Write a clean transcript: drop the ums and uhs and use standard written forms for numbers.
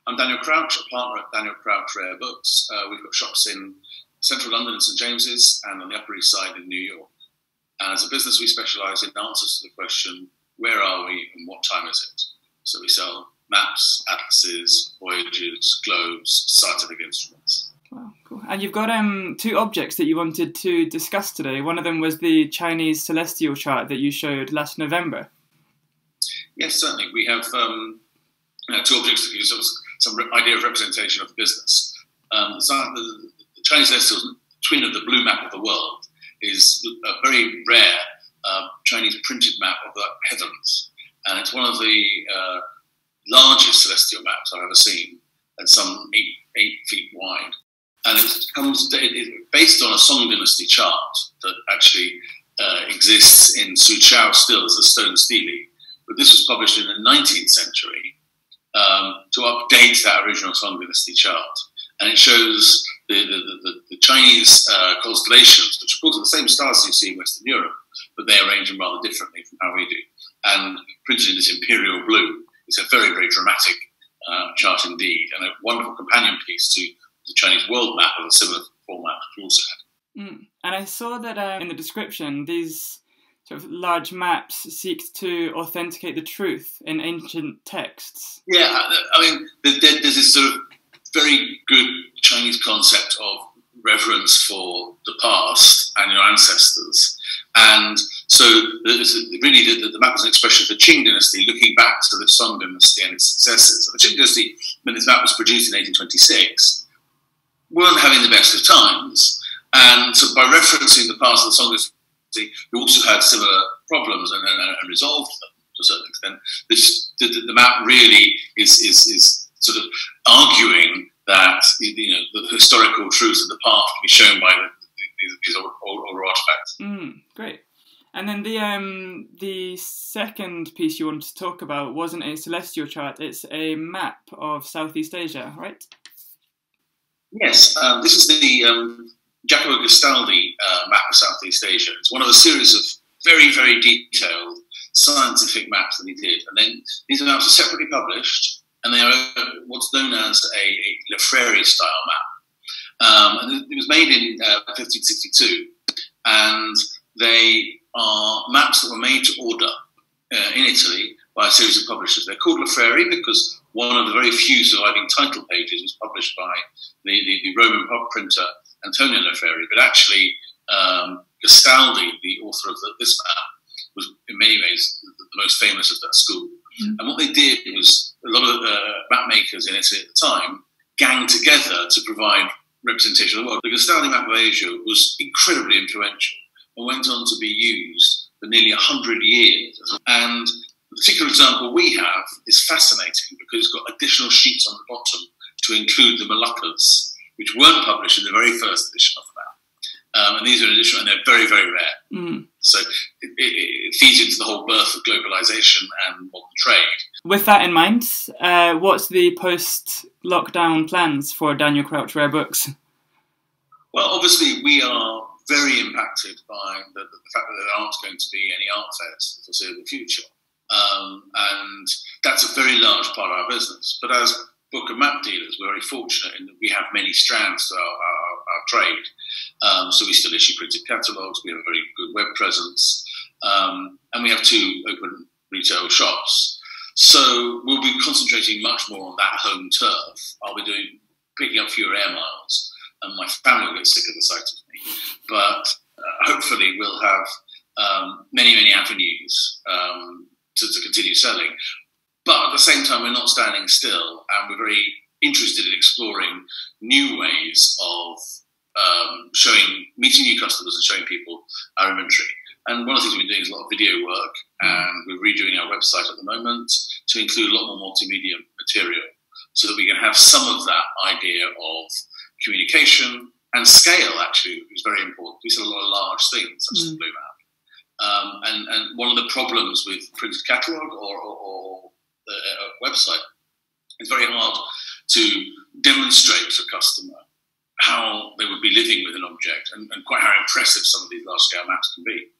I'm Daniel Crouch, a partner at Daniel Crouch Rare Books. We've got shops in central London and St James's and on the Upper East Side in New York. And as a business, we specialise in answers to the question, where are we and what time is it? So we sell maps, atlases, voyages, globes, scientific instruments. Wow, cool. And you've got two objects that you wanted to discuss today. One of them was the Chinese celestial chart that you showed last November. Yes, certainly. We have two objects that give us some idea of representation of the business. The Chinese celestial twin of the blue map of the world is a very rare Chinese printed map of the heavens. And it's one of the largest celestial maps I've ever seen, at some 8 feet wide. And it's based on a Song dynasty chart that actually exists in Suzhou still as a stone stele. But this was published in the 19th century to update that original Song dynasty chart. And it shows the Chinese constellations, which of course are the same stars as you see in Western Europe, but they arrange them rather differently from how we do. And printed in this imperial blue, it's a very, very dramatic chart indeed, and a wonderful companion piece to the Chinese world map of a similar format which we also had. And I saw that in the description, these sort of large maps seek to authenticate the truth in ancient texts. Yeah, I mean, there's this sort of very good Chinese concept of reverence for the past and your ancestors. And so really the map is an expression of the Qing dynasty looking back to the Song dynasty and its successors. And the Qing dynasty, when this map was produced in 1826, weren't having the best of times. And so by referencing the past of the Song dynasty, we also had similar problems and resolved them to a certain extent. The map really is sort of arguing that the historical truth of the past can be shown by these older artifacts. Great. And then the second piece you wanted to talk about wasn't a celestial chart; it's a map of Southeast Asia, right? Yes, this is the Giacomo Gastaldi map of Southeast Asia. It's one of a series of very, very detailed scientific maps that he did. And then these maps are separately published, and they are what's known as a Lefreri style map. And it was made in 1562, and they are maps that were made to order in Italy by a series of publishers. They're called Lefreri because one of the very few surviving title pages was published by the Roman printer Antonio Lefreri, but actually Gastaldi, the author of this map, was in many ways the most famous of that school. And what they did was a lot of map makers in Italy at the time ganged together to provide representation of the world. The Gastaldi map of Asia was incredibly influential and went on to be used for nearly 100 years. And the particular example we have is fascinating because it's got additional sheets on the bottom to include the Moluccas, which weren't published in the very first edition of the map. And these are additional, and they're very, very rare. So it feeds into the whole birth of globalization and modern trade. With that in mind, what's the post-lockdown plans for Daniel Crouch Rare Books? Well, obviously we are very impacted by the fact that there aren't going to be any art fairs for the foreseeable future. And that's a very large part of our business. But as book and map dealers, we're very fortunate in that we have many strands to our trade. So we still issue printed catalogues, we have a very good web presence, and we have 2 open retail shops. So we'll be concentrating much more on that home turf. I'll be picking up fewer air miles, and my family will get sick of the sight of me. But hopefully we'll have many, many avenues to continue selling. But at the same time, we're not standing still, and we're very interested in exploring new ways of meeting new customers and showing people our inventory. And one of the things we've been doing is a lot of video work, and we're redoing our website at the moment to include a lot more multimedia material so that we can have some of that idea of communication and scale, actually, is very important. We sell a lot of large things, such as the Blue Map. And one of the problems with printed catalogue or a website, it's very hard to demonstrate to a customer how they would be living with an object and quite how impressive some of these large-scale maps can be.